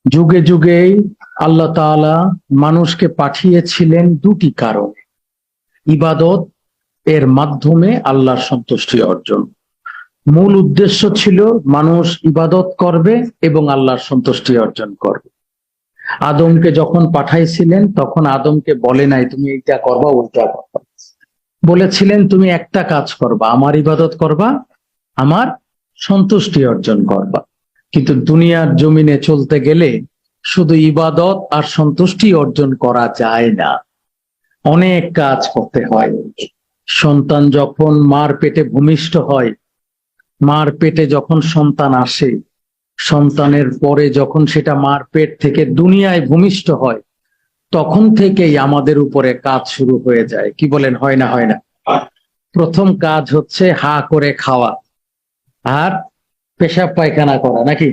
যুগে যুগেই আল্লাহ তাআলা মানুষকে পাঠিয়েছিলেন দুটি কারণে। ইবাদত এর মাধ্যমে আল্লাহর সন্তুষ্টি অর্জন। মূল উদ্দেশ্য ছিল মানুষ ইবাদত করবে এবং আল্লাহর সন্তুষ্টি অর্জন করবে। আদমকে যখন পাঠাইছিলেন তখন আদমকে বলে নাই তুমি এইটা করবা ওইটা করবা, বলেছিলেন তুমি একটা কাজ করবা, আমার ইবাদত করবা, আমার সন্তুষ্টি অর্জন করবা। কিন্তু দুনিয়ার জমিনে চলতে গেলে শুধু ইবাদত আর সন্তুষ্টি অর্জন করা যায় না, অনেক কাজ করতে হয়। সন্তান যখন মার পেটে ভূমিষ্ঠ হয়, মার পেটে যখন সন্তান আসে, সন্তানের পরে যখন সেটা মার পেট থেকে দুনিয়ায় ভূমিষ্ঠ হয়, তখন থেকেই আমাদের উপরে কাজ শুরু হয়ে যায়। কি বলেন, হয় না? হয় না? প্রথম কাজ হচ্ছে হা করে খাওয়া আর পেশাব পায়খানা করা, নাকি?